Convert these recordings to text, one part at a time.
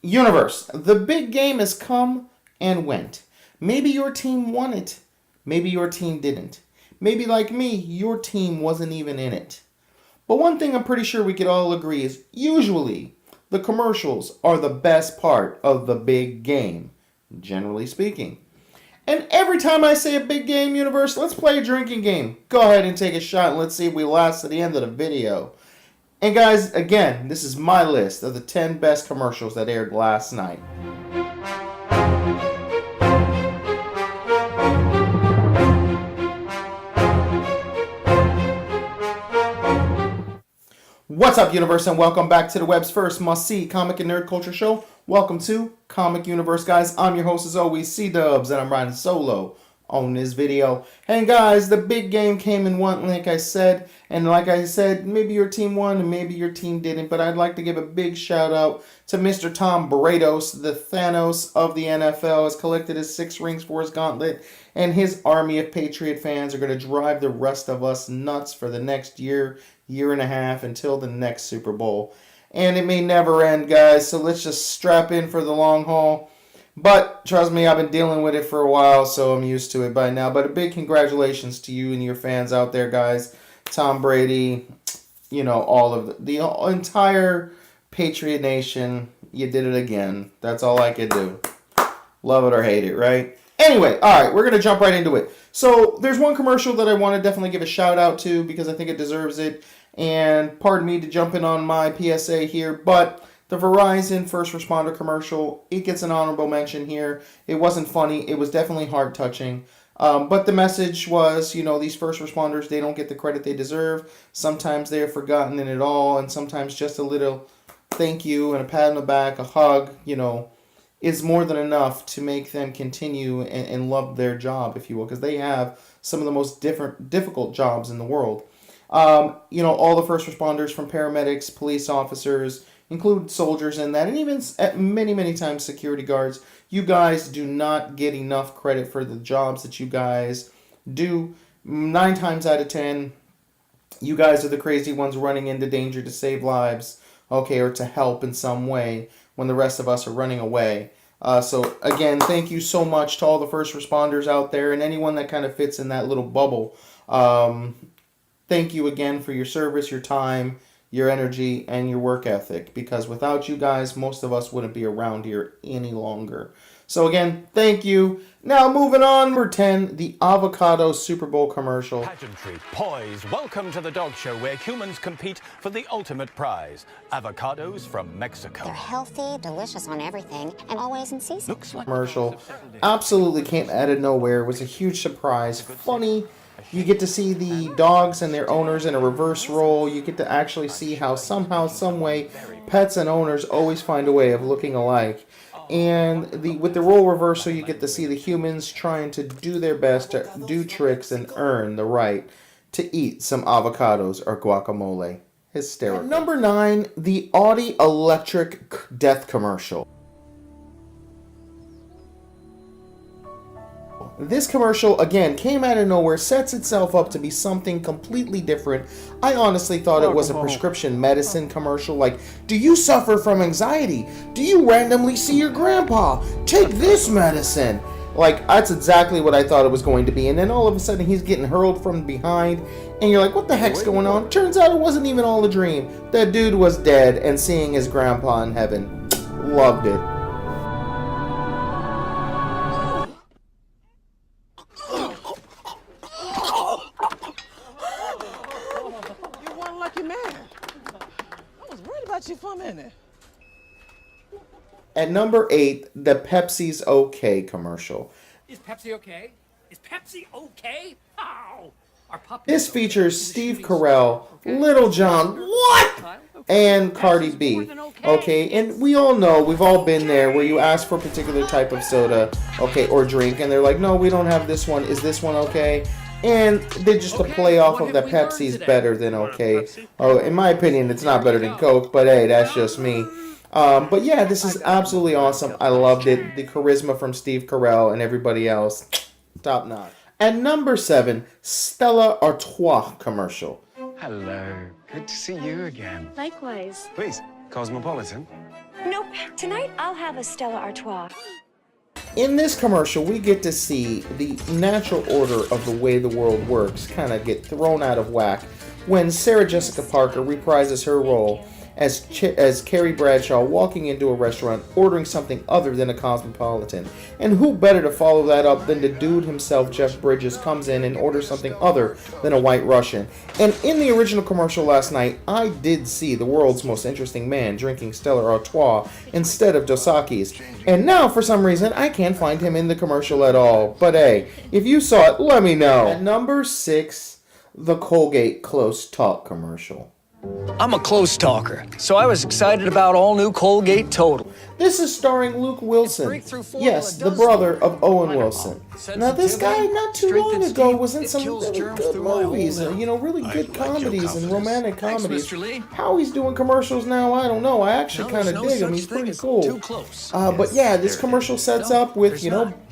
Universe, the big game has come and went. Maybe your team won it. Maybe your team didn't. Maybe like me, your team wasn't even in it. But one thing I'm pretty sure we could all agree is usually the commercials are the best part of the big game, generally speaking. And every time I say a big game, Universe, let's play a drinking game. Go ahead and take a shot and let's see if we last to the end of the video. And guys, again, this is my list of the 10 best commercials that aired last night. What's up, Universe, and welcome back to the web's first must-see comic and nerd culture show. Welcome to Comic Universe, guys. I'm your host, as always, C-Dubs, and I'm riding solo on this video. And guys, the big game came and went, like I said. And like I said, maybe your team won and maybe your team didn't. But I'd like to give a big shout out to Mr. Tom Brados, the Thanos of the NFL, has collected his 6 rings for his gauntlet. And his army of Patriot fans are going to drive the rest of us nuts for the next year and a half until the next Super Bowl. And it may never end, guys. So let's just strap in for the long haul. But trust me, I've been dealing with it for a while, so I'm used to it by now. But a big congratulations to you and your fans out there, guys. Tom Brady, you know, all of the entire Patriot Nation. You did it again. That's all I could do. Love it or hate it, right? Anyway, all right, we're going to jump right into it. So there's one commercial that I want to definitely give a shout out to because I think it deserves it. And pardon me to jump in on my PSA here, but the Verizon first responder commercial, it gets an honorable mention here. It wasn't funny. It was definitely heart-touching. But the message was, you know, these first responders, they don't get the credit they deserve. Sometimes they are forgotten in it all, and sometimes just a little thank you and a pat on the back, a hug, you know, is more than enough to make them continue and love their job, if you will, because they have some of the most difficult jobs in the world. You know, all the first responders from paramedics, police officers, include soldiers in that, and even many times security guards. You guys do not get enough credit for the jobs that you guys do. 9 times out of 10, you guys are the crazy ones running into danger to save lives, okay, or to help in some way when the rest of us are running away. So again, thank you so much to all the first responders out there and anyone that kind of fits in that little bubble. Thank you again for your service, your time, your energy, and your work ethic, because without you guys, most of us wouldn't be around here any longer. So again, thank you. Now moving on, number 10, the avocado Super Bowl commercial. Pageantry, poise, welcome to the dog show where humans compete for the ultimate prize. Avocados from Mexico. They're healthy, delicious on everything, and always in season. Looks like Commercial absolutely came out of nowhere. It was a huge surprise. Funny. You get to see the dogs and their owners in a reverse role. You get to actually see how somehow, some way, pets and owners always find a way of looking alike. And with the role reversal, you get to see the humans trying to do their best to do tricks and earn the right to eat some avocados or guacamole. Hysterical. At number 9, the Audi electric death commercial. This commercial, again, came out of nowhere, sets itself up to be something completely different. I honestly thought it was a prescription medicine commercial, like, do you suffer from anxiety? Do you randomly see your grandpa? Take this medicine. Like, that's exactly what I thought it was going to be. And then all of a sudden, he's getting hurled from behind, and you're like, what the heck's going on? Turns out it wasn't even all a dream. That dude was dead and seeing his grandpa in heaven. Loved it. At number 8, the Pepsi's OK commercial. Is Pepsi okay? Is Pepsi okay? How? This features Steve Carell, Little John, what? And Cardi B. Okay, and we all know, we've all been there, where you ask for a particular type of soda, okay, or drink, and they're like, no, we don't have this one. Is this one okay? And they just to play off of that Pepsi's better than okay. Oh, in my opinion, it's not better than Coke, but hey, that's just me. But yeah, this is absolutely awesome. I loved it. The charisma from Steve Carell and everybody else, top notch. At number 7, Stella Artois commercial. Hello. Good to see you again. Likewise. Please, Cosmopolitan. Nope. Tonight I'll have a Stella Artois. In this commercial, we get to see the natural order of the way the world works kind of get thrown out of whack when Sarah Jessica Parker reprises her role as Carrie Bradshaw walking into a restaurant ordering something other than a cosmopolitan. And who better to follow that up than the dude himself, Jeff Bridges, comes in and orders something other than a White Russian. And in the original commercial last night, I did see the world's most interesting man drinking Stella Artois instead of Dos Equis. And now, for some reason, I can't find him in the commercial at all. But hey, if you saw it, let me know. At number 6, the Colgate Close Talk commercial. I'm a close talker, so I was excited about all new Colgate Total. This is starring Luke Wilson. Yes, the brother of Owen Wilson. Now, this guy not too long ago was in some really good movies, really good comedies and romantic comedies. How he's doing commercials now, I don't know. I actually kind of dig him. He's pretty cool. But yeah, this commercial sets up with,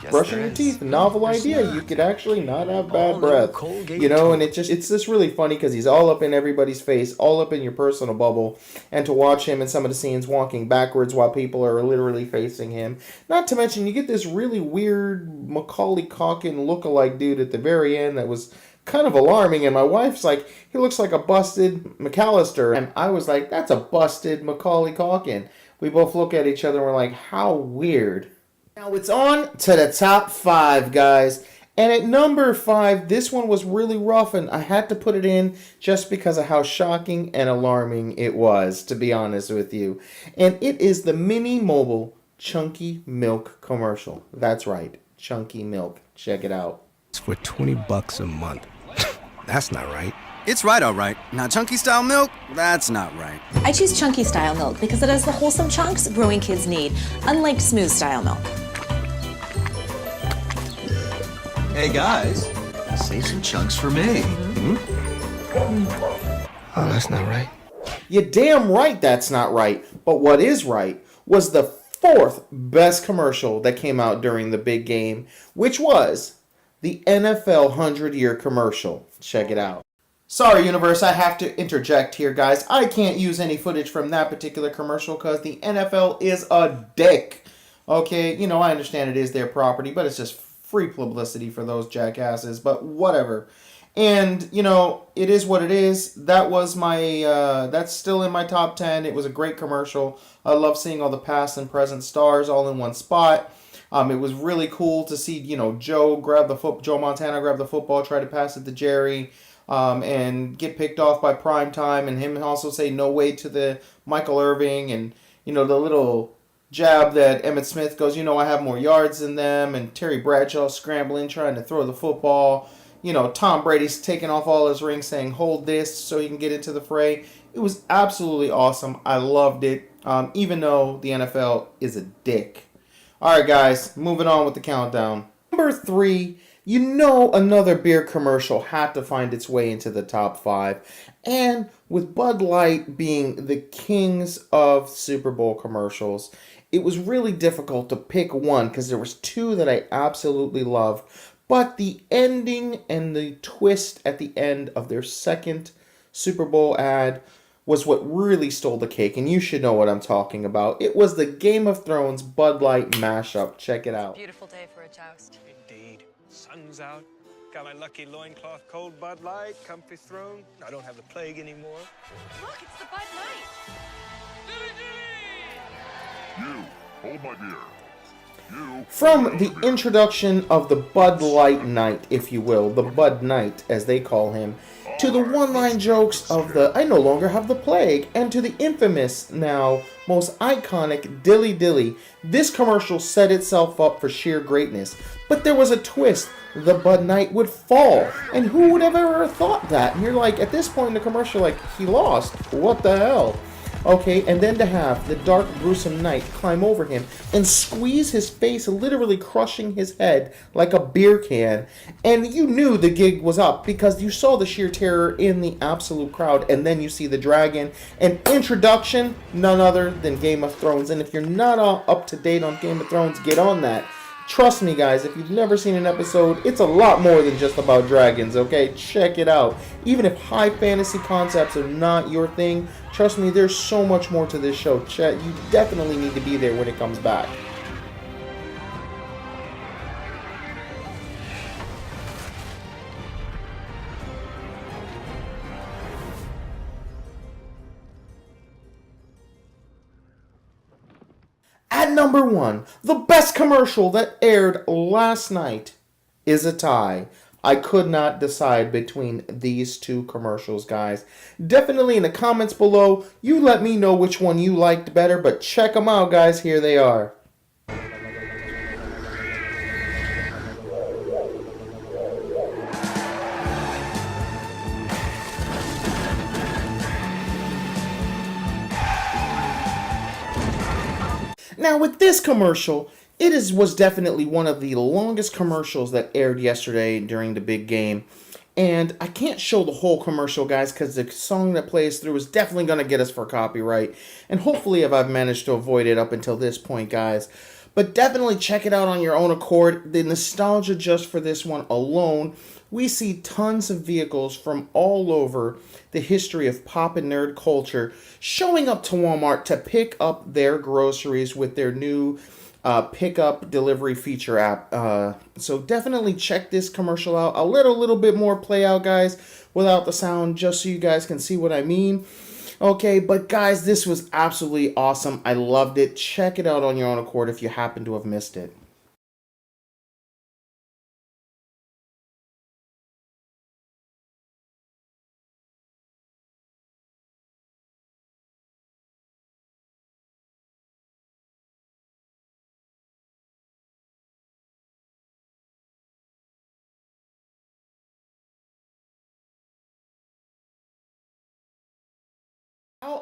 brushing your teeth, a novel idea. You could actually not have bad breath, and it's just really funny because he's all up in everybody's face, all up in your personal bubble, and to watch him in some of the scenes walking backwards while people are literally facing him. Not to mention, you get this really weird Macaulay Culkin look-alike dude at the very end that was kind of alarming, and my wife's like, he looks like a busted McAllister, and I was like, that's a busted Macaulay Culkin. We both look at each other and we're like, how weird. Now it's on to the top 5, guys. And at number 5, this one was really rough, and I had to put it in just because of how shocking and alarming it was, to be honest with you. And it is the Mini Mobile Chunky Milk commercial. That's right, Chunky Milk. Check it out. It's for $20 a month. That's not right. It's right, all right. Now, chunky style milk, that's not right. I choose chunky style milk because it has the wholesome chunks growing kids need, unlike smooth style milk. Hey guys, save some chunks for me. Oh, that's not right. You're damn right that's not right. But what is right was the 4th best commercial that came out during the big game, which was the NFL 100-year commercial. Check it out. Sorry, Universe, I have to interject here, guys. I can't use any footage from that particular commercial because the NFL is a dick. Okay, I understand it is their property, but it's just free publicity for those jackasses, but whatever. And, it is what it is. That was that's still in my top 10. It was a great commercial. I love seeing all the past and present stars all in one spot. It was really cool to see, Joe Montana grab the football, try to pass it to Jerry, and get picked off by Primetime, and him also say no way to the Michael Irving, and, the little jab that Emmitt Smith goes, I have more yards than them, and Terry Bradshaw scrambling, trying to throw the football. Tom Brady's taking off all his rings saying, hold this so he can get into the fray. It was absolutely awesome. I loved it, even though the NFL is a dick. All right, guys, moving on with the countdown. Number 3, another beer commercial had to find its way into the top 5. And with Bud Light being the kings of Super Bowl commercials, it was really difficult to pick one because there was 2 that I absolutely loved. But the ending and the twist at the end of their second Super Bowl ad was what really stole the cake, and you should know what I'm talking about. It was the Game of Thrones Bud Light mashup. Check it out. Beautiful day for a joust. Indeed. Sun's out. Got my lucky loincloth, cold Bud Light, comfy throne. I don't have the plague anymore. Look, it's the Bud Light. You, hold my beer. From the introduction of the Bud Light Knight, if you will, the Bud Knight, as they call him, to the one-line jokes of the I no longer have the plague, and to the infamous, now most iconic Dilly Dilly, this commercial set itself up for sheer greatness. But there was a twist. The Bud Knight would fall. And who would have ever thought that? And you're like, at this point in the commercial, like, he lost. What the hell? Okay, and then to have the dark, gruesome knight climb over him and squeeze his face, literally crushing his head like a beer can. And you knew the gig was up because you saw the sheer terror in the absolute crowd. And then you see the dragon. An introduction, none other than Game of Thrones. And if you're not up to date on Game of Thrones, get on that. Trust me, guys, if you've never seen an episode, it's a lot more than just about dragons, okay? Check it out. Even if high fantasy concepts are not your thing, trust me, there's so much more to this show. Chat, you definitely need to be there when it comes back. At number 1, the best commercial that aired last night is a tie. I could not decide between these two commercials, guys. Definitely in the comments below, you let me know which one you liked better, but check them out, guys. Here they are. Now with this commercial, was definitely one of the longest commercials that aired yesterday during the big game. And I can't show the whole commercial, guys, because the song that plays through is definitely going to get us for copyright. And hopefully if I've managed to avoid it up until this point, guys. But definitely check it out on your own accord. The nostalgia just for this one alone. We see tons of vehicles from all over the history of pop and nerd culture showing up to Walmart to pick up their groceries with their new pickup delivery feature app. So definitely check this commercial out. I'll let a little bit more play out, guys, without the sound, just so you guys can see what I mean. Okay, but guys, this was absolutely awesome. I loved it. Check it out on your own accord if you happen to have missed it.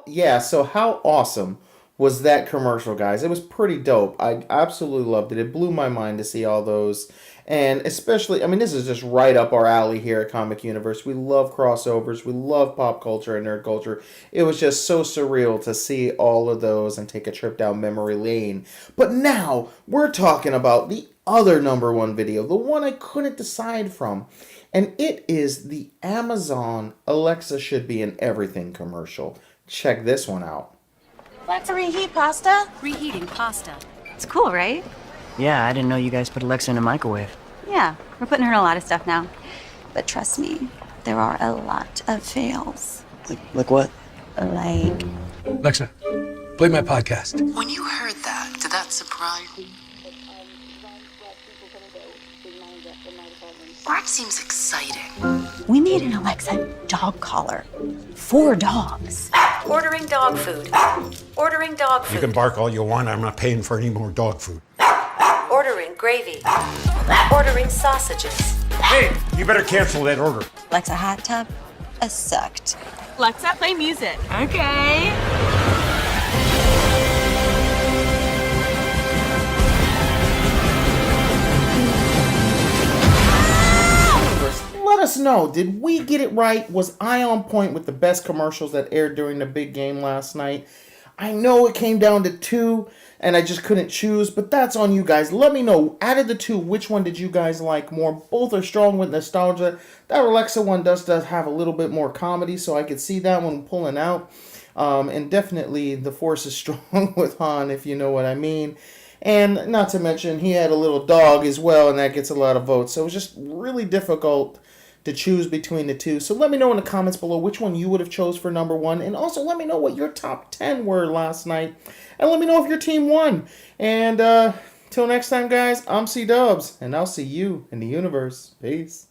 Yeah, so how awesome was that commercial, guys? It was pretty dope. I absolutely loved it. It blew my mind to see all those. And especially, I mean, this is just right up our alley here at Comic Universe. We love crossovers. We love pop culture and nerd culture. It was just so surreal to see all of those and take a trip down memory lane. But now, we're talking about the other number 1 video, the one I couldn't decide from. And it is the Amazon Alexa Should Be in Everything commercial. Check this one out. Want to reheat pasta? Reheating pasta. It's cool, right? Yeah, I didn't know you guys put Alexa in a microwave. Yeah, we're putting her in a lot of stuff now. But trust me, there are a lot of fails. Like what? Like... Alexa, play my podcast. When you heard that, did that surprise you? Or it seems exciting. We made an Alexa dog collar. 4 dogs. Ordering dog food. Ordering dog food. You can bark all you want. I'm not paying for any more dog food. Ordering gravy. Ordering sausages. Hey, you better cancel that order. Alexa hot tub? Sucked. Alexa, play music. Okay. Let us know, did we get it right? Was I on point with the best commercials that aired during the big game last night? I know it came down to 2 and I just couldn't choose, but that's on you guys. Let me know, out of the 2, which one did you guys like more? Both are strong with nostalgia. That Alexa one does have a little bit more comedy, so I could see that one pulling out. And definitely the Force is strong with Han, if you know what I mean. And not to mention, he had a little dog as well, and that gets a lot of votes. So it was just really difficult to choose between the 2. So let me know in the comments below which one you would have chose for number 1. And also let me know what your top 10 were last night. And let me know if your team won. And till next time, guys, I'm C-Dubs. And I'll see you in the universe. Peace.